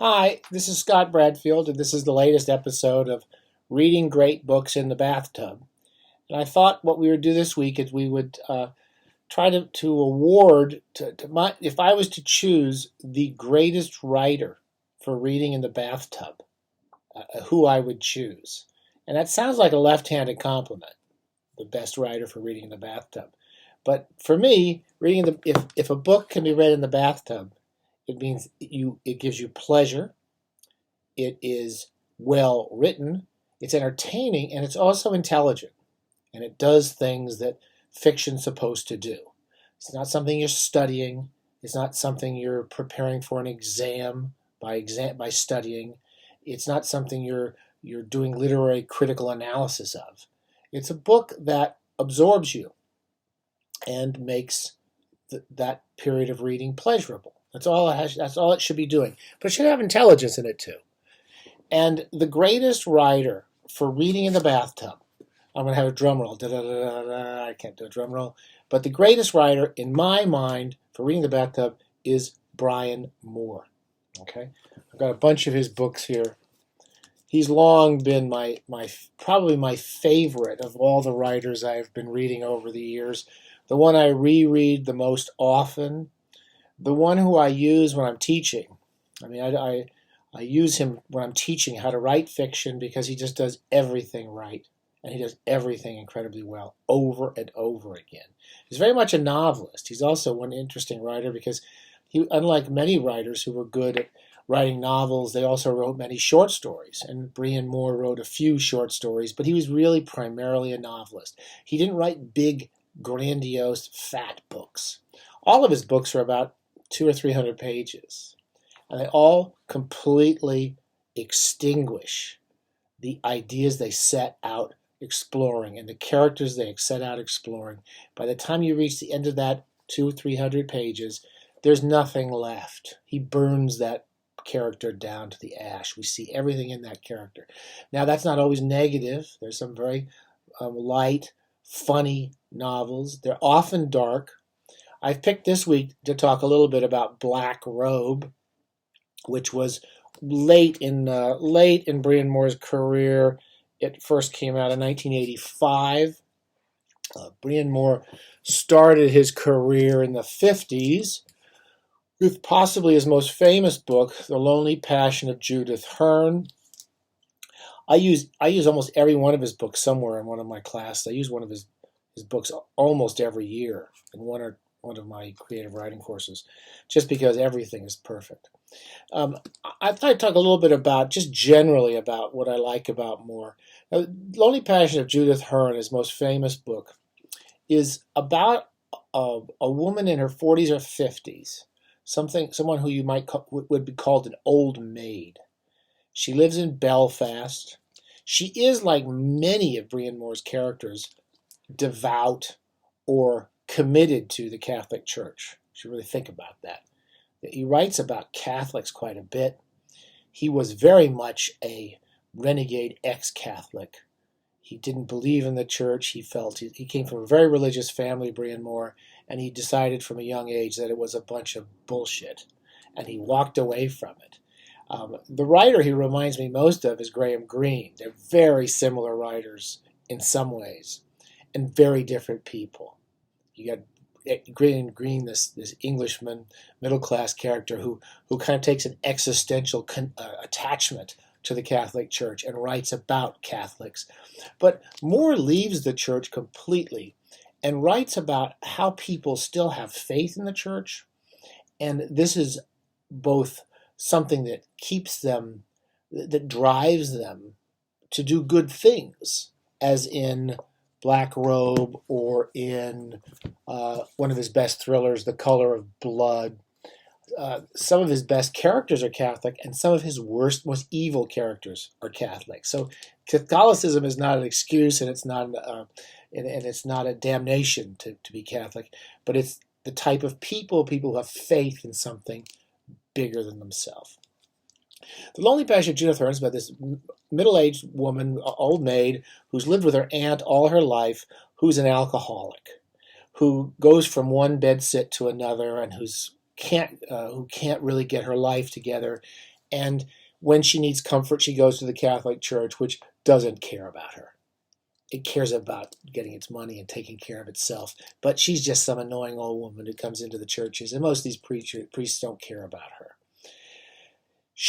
Hi, this is Scott Bradfield, and this is the latest episode of Reading Great Books in the Bathtub. And I thought what we would do this week is we would try to award, if I was to choose the greatest writer for reading in the bathtub, who I would choose. And that sounds like a left-handed compliment, the best writer for reading in the bathtub. But for me, if a book can be read in the bathtub, it means it gives you pleasure. It is well written. It's entertaining, and it's also intelligent. And it does things that fiction's supposed to do. It's not something you're studying. It's not something you're preparing for an exam by studying. It's not something you're doing literary critical analysis of. It's a book that absorbs you and makes that period of reading pleasurable. That's all it has. That's all it should be doing. But it should have intelligence in it too. And the greatest writer for reading in the bathtub, I'm going to have a drum roll. Da-da-da-da-da. I can't do a drum roll. But the greatest writer, in my mind, for reading in the bathtub is Brian Moore. Okay, I've got a bunch of his books here. He's long been probably my favorite of all the writers I've been reading over the years. The one I reread the most often. The one who I use when I'm teaching. I mean, I use him when I'm teaching how to write fiction because he just does everything right. And he does everything incredibly well over and over again. He's very much a novelist. He's also one interesting writer because unlike many writers who were good at writing novels, they also wrote many short stories. And Brian Moore wrote a few short stories, but he was really primarily a novelist. He didn't write big, grandiose, fat books. All of his books are about 200 or 300 pages, and they all completely extinguish the ideas they set out exploring and the characters they set out exploring. By the time you reach the end of that 200 or 300 pages, there's nothing left. He burns that character down to the ash. We see everything in that character. Now, that's not always negative. There's some very light, funny novels. They're often dark. I've picked this week to talk a little bit about Black Robe, which was late in Brian Moore's career. It first came out in 1985. Brian Moore started his career in the 50s with possibly his most famous book, The Lonely Passion of Judith Hearne. I use almost every one of his books somewhere in one of my classes. I use one of his books almost every year in one of my creative writing courses, just because everything is perfect. I thought I'd talk a little bit about, just generally about what I like about Moore. Now, Lonely Passion of Judith Hearne, his most famous book, is about a woman in her 40s or 50s, someone who you would be called an old maid. She lives in Belfast. She is, like many of Brian Moore's characters, devout or committed to the Catholic Church. You should really think about that. He writes about Catholics quite a bit. He was very much a renegade ex-Catholic. He didn't believe in the church. He came from a very religious family, Brian Moore, and he decided from a young age that it was a bunch of bullshit, and he walked away from it. The writer he reminds me most of is Graham Greene. They're very similar writers in some ways, and very different people. You got Green, this Englishman, middle-class character who kind of takes an existential attachment to the Catholic Church and writes about Catholics. But Moore leaves the church completely and writes about how people still have faith in the church. And this is both something that that drives them to do good things, as in Black Robe, or in one of his best thrillers, The Color of Blood. Some of his best characters are Catholic, and some of his most evil characters are Catholic. So Catholicism is not an excuse, and it's not a damnation to be Catholic, but it's the type of people who have faith in something bigger than themselves. The Lonely Passion of Judith Hearne is about this middle-aged woman, old maid, who's lived with her aunt all her life, who's an alcoholic, who goes from one bedsit to another, and who can't really get her life together. And when she needs comfort, she goes to the Catholic Church, which doesn't care about her. It cares about getting its money and taking care of itself. But she's just some annoying old woman who comes into the churches, and most of these priests don't care about her.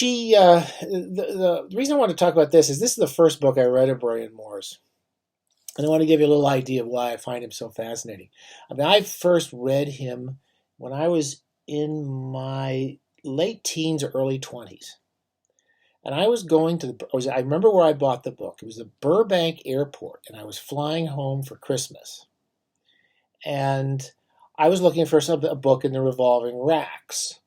The reason I want to talk about this is the first book I read of Brian Moore's. And I want to give you a little idea of why I find him so fascinating. I mean, I first read him when I was in my late teens or early 20s. And I was going to I remember where I bought the book. It was the Burbank Airport, and I was flying home for Christmas. And I was looking for a book in the revolving racks.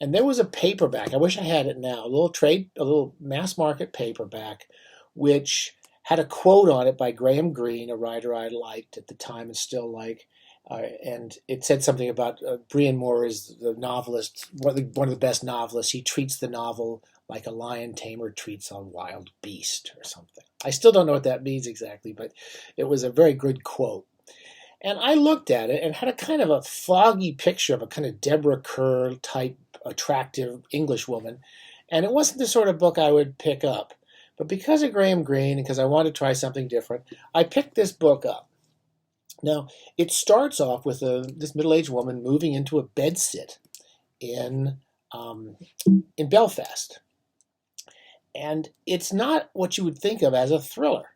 And there was a paperback. I wish I had it now. A little mass market paperback, which had a quote on it by Graham Greene, a writer I liked at the time and still like. And it said something about Brian Moore is the novelist, one of the best novelists. He treats the novel like a lion tamer treats a wild beast or something. I still don't know what that means exactly, but it was a very good quote. And I looked at it and had a kind of a foggy picture of a kind of Deborah Kerr type attractive English woman. And it wasn't the sort of book I would pick up. But because of Graham Greene and because I wanted to try something different, I picked this book up. Now, it starts off with this middle-aged woman moving into a bedsit in Belfast. And it's not what you would think of as a thriller.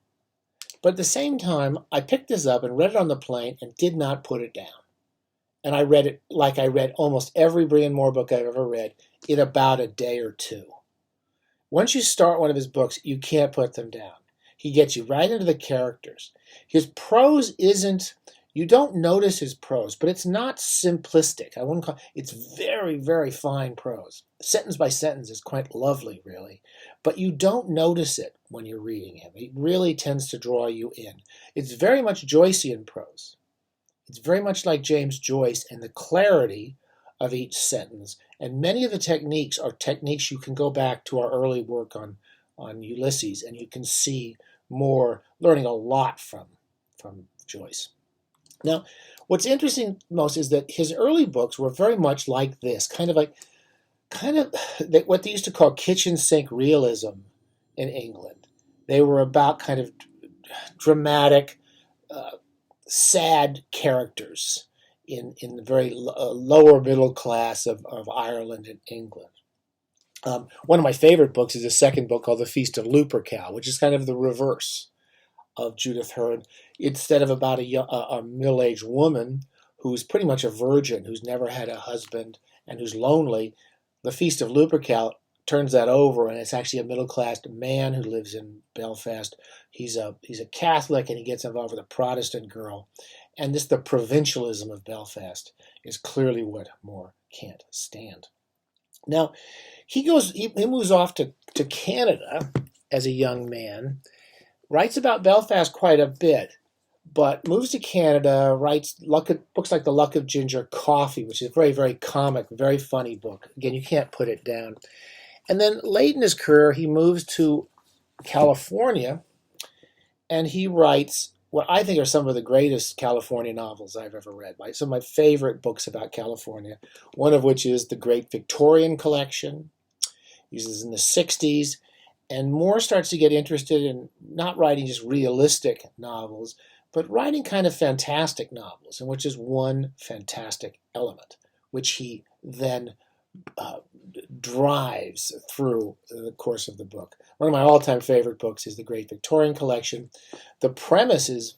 But at the same time, I picked this up and read it on the plane and did not put it down. And I read it like I read almost every Brian Moore book I've ever read in about a day or two. Once you start one of his books, you can't put them down. He gets you right into the characters. His prose you don't notice his prose, but it's not simplistic. It's very, very fine prose. Sentence by sentence is quite lovely, really. But you don't notice it when you're reading him. He really tends to draw you in. It's very much Joycean prose. It's very much like James Joyce and the clarity of each sentence. And many of the techniques are techniques you can go back to our early work on Ulysses, and you can see more, learning a lot from Joyce. Now, what's interesting most is that his early books were very much like this, kind of what they used to call kitchen sink realism in England. They were about kind of dramatic, sad characters in the very lower middle class of Ireland and England. One of my favorite books is a second book called The Feast of Lupercal, which is kind of the reverse of Judith Hearn. Instead of about a middle-aged woman who's pretty much a virgin, who's never had a husband and who's lonely, The Feast of Lupercal turns that over, and it's actually a middle-class man who lives in Belfast. He's a Catholic, and he gets involved with a Protestant girl. And the provincialism of Belfast is clearly what Moore can't stand. Now, he moves off to Canada as a young man, writes about Belfast quite a bit, but moves to Canada, writes books like The Luck of Ginger Coffee, which is a very, very comic, very funny book. Again, you can't put it down. And then late in his career, he moves to California, and he writes what I think are some of the greatest California novels I've ever read. Some of my favorite books about California, one of which is The Great Victorian Collection. This is in the 60s. And Moore starts to get interested in not writing just realistic novels, but writing kind of fantastic novels, in which is one fantastic element, which he then drives through the course of the book. One of my all-time favorite books is The Great Victorian Collection. The premise is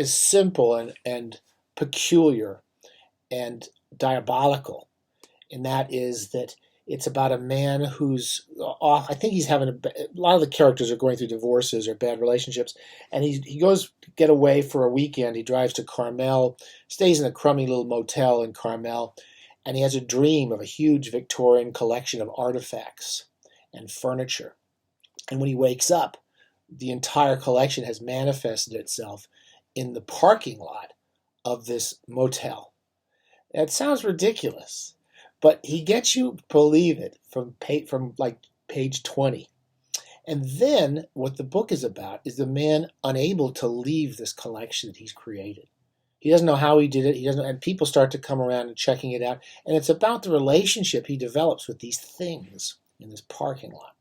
simple and peculiar and diabolical, and that is that it's about a man who's off. I think he's having a lot of the characters are going through divorces or bad relationships, and he goes to get away for a weekend. He drives to Carmel, stays in a crummy little motel in Carmel, and he has a dream of a huge Victorian collection of artifacts and furniture. And when he wakes up, the entire collection has manifested itself in the parking lot of this motel. That sounds ridiculous, but he gets you to believe it from page 20. And then what the book is about is the man unable to leave this collection that he's created. He doesn't know how he did it. And people start to come around and checking it out. And it's about the relationship he develops with these things in this parking lot.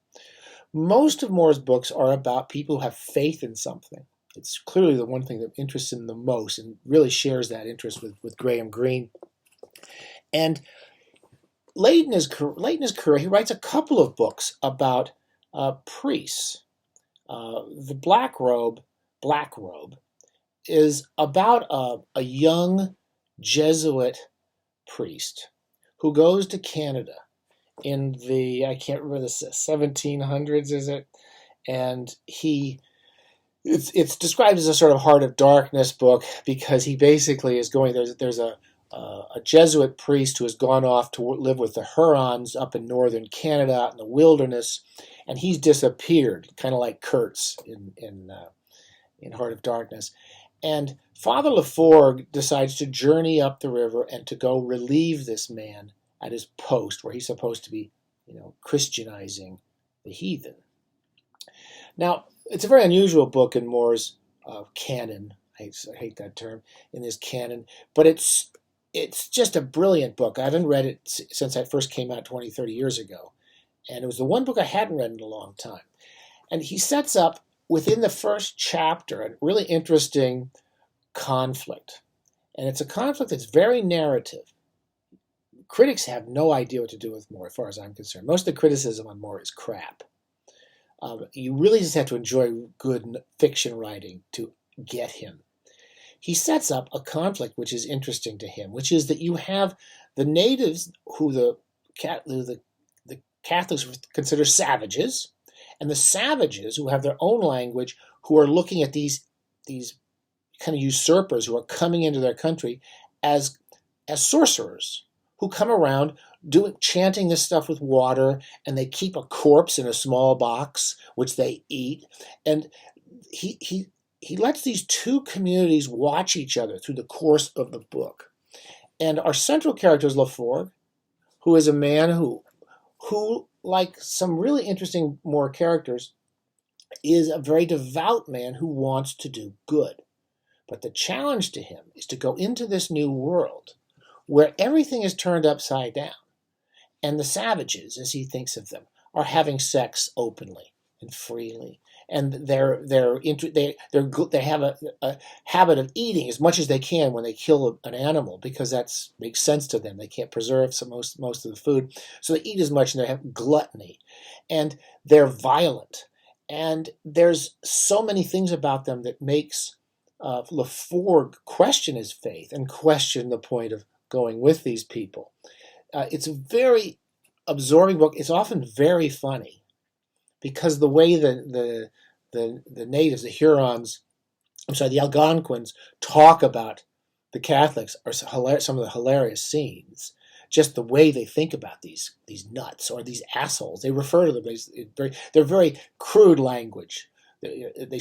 Most of Moore's books are about people who have faith in something. It's clearly the one thing that interests him the most and really shares that interest with Graham Greene. And late in his career, he writes a couple of books about priests. The Black Robe, is about a young Jesuit priest who goes to Canada in the, I can't remember, the 1700s, is it? And it's described as a sort of Heart of Darkness book because he basically is going, there's a Jesuit priest who has gone off to live with the Hurons up in northern Canada out in the wilderness, and he's disappeared, kind of like Kurtz in Heart of Darkness. And Father Laforgue decides to journey up the river and to go relieve this man at his post where he's supposed to be, Christianizing the heathen. Now, it's a very unusual book in Moore's canon. I hate that term, in his canon, but it's just a brilliant book. I haven't read it since it first came out 20, 30 years ago. And it was the one book I hadn't read in a long time. And he sets up, within the first chapter, a really interesting conflict. And it's a conflict that's very narrative. Critics have no idea what to do with Moore, as far as I'm concerned. Most of the criticism on Moore is crap. You really just have to enjoy good fiction writing to get him. He sets up a conflict which is interesting to him, which is that you have the natives who the Catholics consider savages, and the savages who have their own language, who are looking at these kind of usurpers who are coming into their country as sorcerers, who come around chanting this stuff with water, and they keep a corpse in a small box, which they eat. And he lets these two communities watch each other through the course of the book. And our central character is Laforgue, who is a man who, like some really interesting Moore characters, is a very devout man who wants to do good. But the challenge to him is to go into this new world where everything is turned upside down. And the savages, as he thinks of them, are having sex openly and freely. And they have a habit of eating as much as they can when they kill an animal, because that makes sense to them. They can't preserve most of the food, so they eat as much, and they have gluttony, and they're violent. And there's so many things about them that makes Laforgue question his faith and question the point of going with these people. It's a very absorbing book. It's often very funny, because the way the natives, the Hurons, the Algonquins, talk about the Catholics are some of the hilarious scenes. Just the way they think about these nuts or these assholes. They refer to them as they're very crude language. They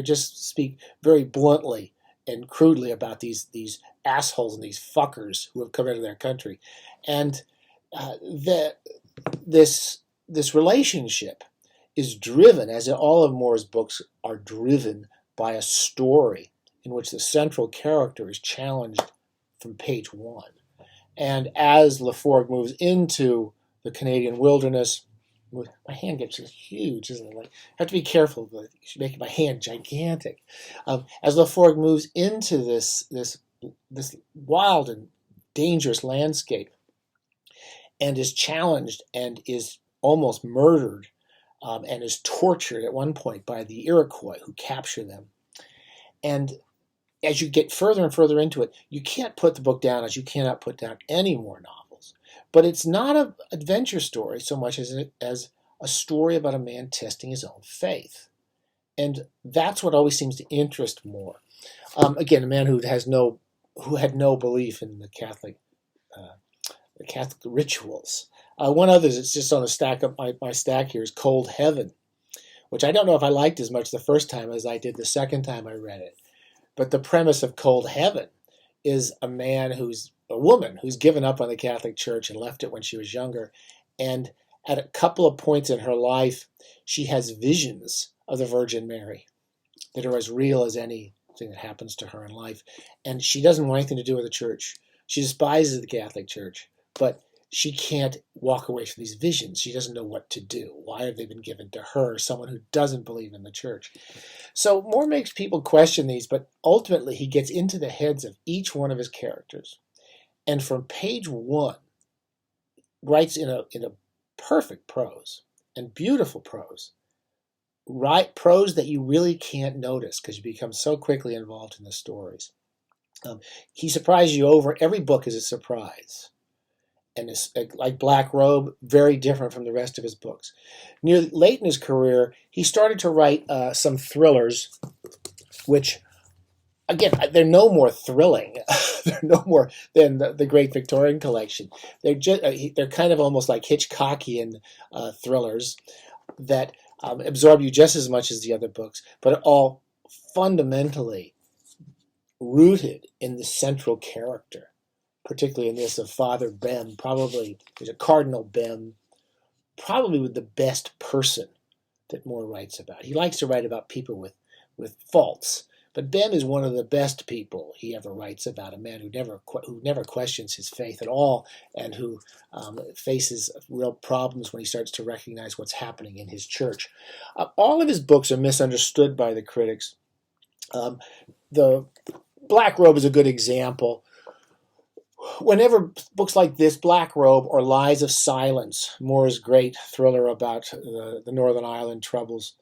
just speak very bluntly and crudely about these assholes and these fuckers who have come into their country. And this relationship is driven, as all of Moore's books are driven, by a story in which the central character is challenged from page one. And as Laforgue moves into the Canadian wilderness, my hand gets huge, isn't it? I have to be careful, but making my hand gigantic. As Laforgue moves into this wild and dangerous landscape, and is challenged and is almost murdered, and is tortured at one point by the Iroquois who capture them. And as you get further and further into it, you can't put the book down, as you cannot put down any more novels. But it's not an adventure story so much as a story about a man testing his own faith. And that's what always seems to interest Moore. Again, a man who had no belief in the Catholic rituals. One other that's just on the stack of my stack here is Cold Heaven, which I don't know if I liked as much the first time as I did the second time I read it. But the premise of Cold Heaven is a woman who's given up on the Catholic Church and left it when she was younger. And at a couple of points in her life, she has visions of the Virgin Mary that are as real as anything that happens to her in life. And she doesn't want anything to do with the church. She despises the Catholic Church. But she can't walk away from these visions. She doesn't know what to do. Why have they been given to her, someone who doesn't believe in the church? So Moore makes people question these, but ultimately he gets into the heads of each one of his characters. And from page 1, writes in a perfect prose and beautiful prose. Write prose that you really can't notice because you become so quickly involved in the stories. He surprises you over. Every book is a surprise. And it's like Black Robe, very different from the rest of his books. Near late in his career, he started to write some thrillers, which, again, they're no more thrilling. They're no more than the Great Victorian Collection. They're kind of almost like Hitchcockian thrillers that absorb you just as much as the other books, but all fundamentally rooted in the central character, particularly in this of Father Bem. Probably there's a Cardinal Bem, probably with the best person that Moore writes about. He likes to write about people with faults, but Bem is one of the best people he ever writes about, a man who never questions his faith at all, and who faces real problems when he starts to recognize what's happening in his church. All of his books are misunderstood by the critics. The Black Robe is a good example. Whenever books like this, Black Robe or Lies of Silence, Moore's great thriller about the Northern Ireland troubles,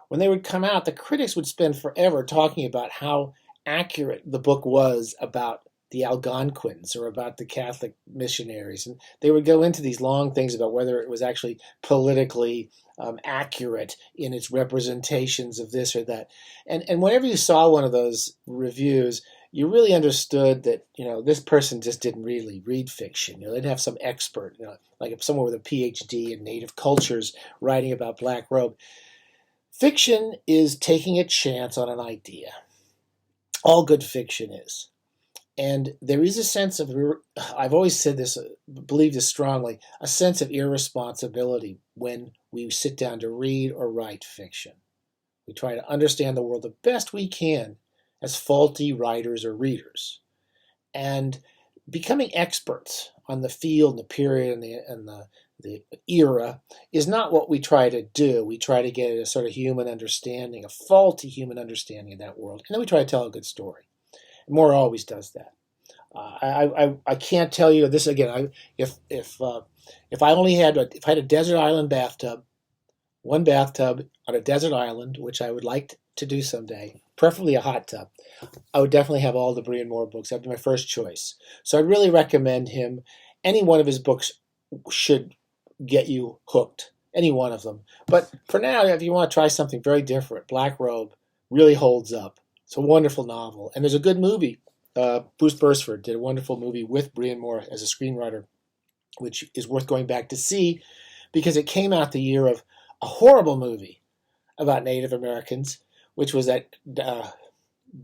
when they would come out, the critics would spend forever talking about how accurate the book was about the Algonquins or about the Catholic missionaries. And they would go into these long things about whether it was actually politically accurate in its representations of this or that. And whenever you saw one of those reviews, you really understood that, this person just didn't really read fiction. They'd have some expert, like if someone with a PhD in native cultures writing about Black Robe. Fiction is taking a chance on an idea. All good fiction is. And there is a sense of, I've always said this, believe this strongly, a sense of irresponsibility when we sit down to read or write fiction. We try to understand the world the best we can as faulty writers or readers. And becoming experts on the field and the period and the era is not what we try to do. We try to get a sort of human understanding, a faulty human understanding of that world. And then we try to tell a good story. Moore always does that. I can't tell you this again. If I had a desert island bathtub, one bathtub on a desert island, which I would like to do someday, preferably a hot tub, I would definitely have all the Brian Moore books. That'd be my first choice. So I'd really recommend him. Any one of his books should get you hooked. Any one of them. But for now, if you want to try something very different, Black Robe really holds up. It's a wonderful novel. And there's a good movie. Bruce Bursford did a wonderful movie with Brian Moore as a screenwriter, which is worth going back to see because it came out the year of a horrible movie about Native Americans, which was that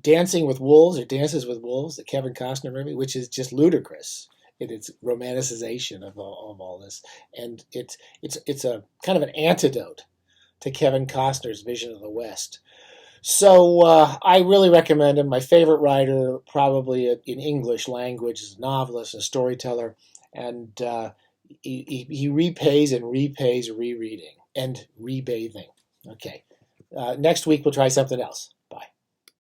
Dancing with Wolves or Dances with Wolves, the Kevin Costner movie, which is just ludicrous in its romanticization of all this. And it's a kind of an antidote to Kevin Costner's vision of the West. So I really recommend him. My favorite writer, probably in English language, is a novelist, a storyteller, and he repays and repays rereading and rebathing. Okay. Next week we'll try something else.